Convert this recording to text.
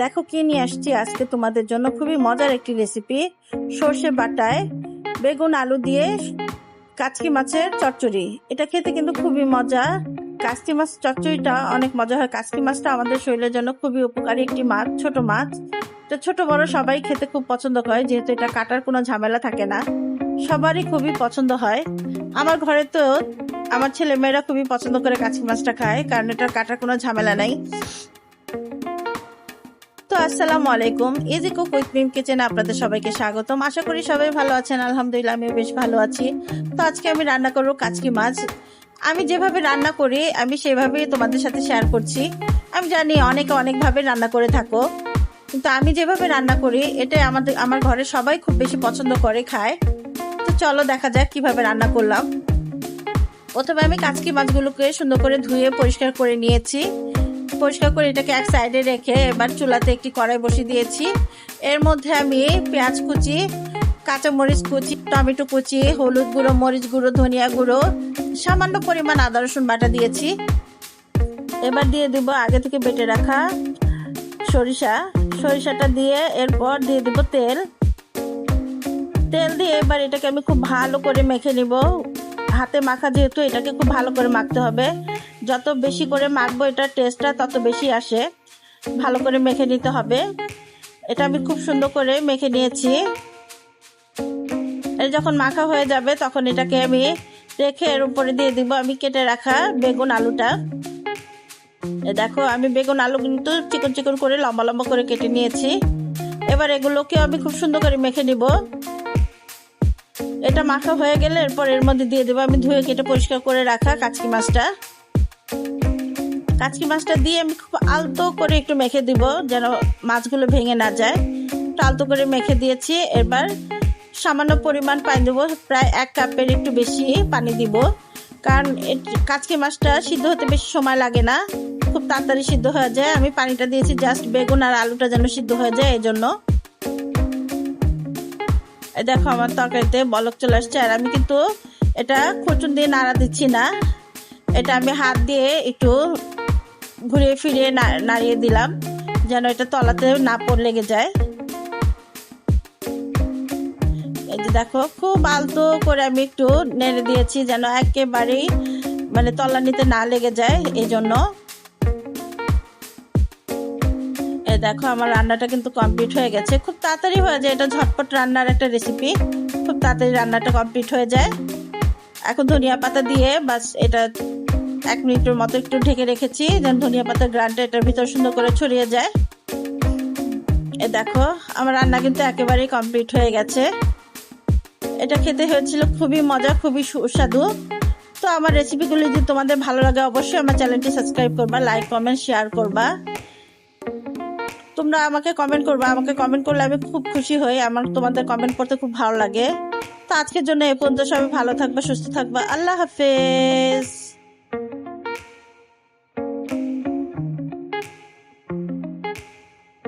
দেখো কি নিয়ে আসছি আজকে তোমাদের জন্য, খুবই মজার একটি রেসিপি। সর্ষে বাটায় বেগুন আলু দিয়ে কাচকি মাছের চচ্চড়ি। এটা খেতে কিন্তু খুবই মজা। কাচকি মাছ চচ্চড়িটা অনেক মজা হয়। কাচকি মাছটা আমাদের শরীরের জন্য খুবই উপকারী একটি মাছ, ছোট মাছ। এটা ছোট বড় সবাই খেতে খুব পছন্দ করে, যেহেতু এটা কাটার কোনো ঝামেলা থাকে না, সবারই খুবই পছন্দ হয়। আমার ঘরে তো আমার ছেলে মেয়েরা খুবই পছন্দ করে কাচকি মাছটা খায়, কারণ এটা কাটার কোনো ঝামেলা নাই। তো আসসালামু আলাইকুম, ইজি কুক উইথ মিম কিচেনে আপনাদের সবাইকে স্বাগতম। আশা করি সবাই ভালো আছেন। আলহামদুলিল্লাহ আমিও বেশ ভালো আছি। তো আজকে আমি রান্না করবো কাচকি মাছ। আমি যেভাবে রান্না করি আমি সেভাবেই তোমাদের সাথে শেয়ার করছি। আমি জানি অনেকে অনেকভাবে রান্না করে থাকো, কিন্তু আমি যেভাবে রান্না করি এটা আমার ঘরে সবাই খুব বেশি পছন্দ করে, খায়। তো চলো দেখা যাক কিভাবে রান্না করলাম। প্রথমে আমি কাচকি মাছগুলোকে সুন্দর করে ধুয়ে পরিষ্কার করে নিয়েছি। পরিষ্কার করে এটাকে এক সাইডে রেখে এবার চুলাতে একটি কড়াই বসিয়ে দিয়েছি। এর মধ্যে আমি পেঁয়াজ কুচি, কাঁচামরিচ কুচি, টমেটো কুচি, হলুদ গুঁড়ো, মরিচ গুঁড়ো, ধনিয়া গুঁড়ো, সামান্য পরিমাণ আদা রসুন বাটা দিয়েছি। এবার দিয়ে দিব আগে থেকে বেটে রাখা সরিষাটা দিয়ে এরপর দিয়ে দিব তেল দিয়ে এবার এটাকে আমি খুব ভালো করে মেখে নিব। হাতে মাখা যেহেতু এটাকে খুব ভালো করে মাখতে হবে। যত বেশি করে মাখবো এটার টেস্টটা তত বেশি আসে। ভালো করে মেখে নিতে হবে। এটা আমি খুব সুন্দর করে মেখে নিয়েছি। এর যখন মাখা হয়ে যাবে তখন এটাকে আমি রেখে এর উপরে দিয়ে দিব আমি কেটে রাখা বেগুন আলুটা। দেখো আমি বেগুন আলু কিন্তু চিকন চিকন করে লম্বা লম্বা করে কেটে নিয়েছি। এবার এগুলোকে আমি খুব সুন্দর করে মেখে নিব। এটা মাখা হয়ে গেলে এরপর এর মধ্যে দিয়ে দেবো আমি ধুয়ে কেটে পরিষ্কার করে রাখা কাচকি মাছটা দিয়ে আমি খুব আলতো করে একটু মেখে দিব, যেন মাছগুলো ভেঙে না যায়। একটু আলতো করে মেখে দিয়েছি। এবার সামান্য পরিমাণ পানি দেবো, প্রায় 1 কাপের একটু বেশি পানি দিব, কারণ কাচকি মাছটা সিদ্ধ হতে বেশি সময় লাগে না, খুব তাড়াতাড়ি সিদ্ধ হয়ে যায়। আমি পানিটা দিয়েছি জাস্ট বেগুন আর আলুটা যেন সিদ্ধ হয়ে যায় এই জন্য। দেখো আমার তরকারিতে বলক চলে আসছে, আর আমি কিন্তু এটা খুঁচুন দিয়ে নাড়া দিচ্ছি না, এটা আমি হাত দিয়ে একটু ঘুরিয়ে ফিরিয়ে নাড়িয়ে দিলাম, যেন এটা তলাতে না লেগে যায়। এই যে দেখো খুব আলতো করে আমি একটু নেড়ে দিয়েছি, যেন একেবারেই তলানিতে না লেগে যায় এই জন্য। দেখো আমার রান্নাটা কিন্তু কমপ্লিট হয়ে গেছে। খুব তাড়াতাড়ি হয়ে যায়, এটা ঝটপট রান্নার একটা রেসিপি, খুব তাড়াতাড়ি রান্নাটা কমপ্লিট হয়ে যায়। এখন ধনিয়া পাতা দিয়ে বাস এটা 1 মিনিটের মতো একটু ঢেকে রেখেছি, যেন ধনিয়া পাতার গ্রানটা এটার ভিতর সুন্দর করে ছড়িয়ে যায়। দেখো আমার রান্না কিন্তু একেবারেই কমপ্লিট হয়ে গেছে। এটা খেতে হয়েছিল খুবই মজা, খুবই সুস্বাদু। তো আমার রেসিপিগুলি যদি তোমাদের ভালো লাগে অবশ্যই আমার চ্যানেলটি সাবস্ক্রাইব করবা, লাইক কমেন্ট শেয়ার করবা। তোমরা আমাকে কমেন্ট করবা, আমাকে কমেন্ট করলে আমি খুব খুশি হই, আমার তোমাদের কমেন্ট পড়তে খুব ভালো লাগে। তো আজকের জন্য এই পর্যন্ত। সবাই ভালো থাকবা, সুস্থ থাকবা। আল্লাহ হাফেজ।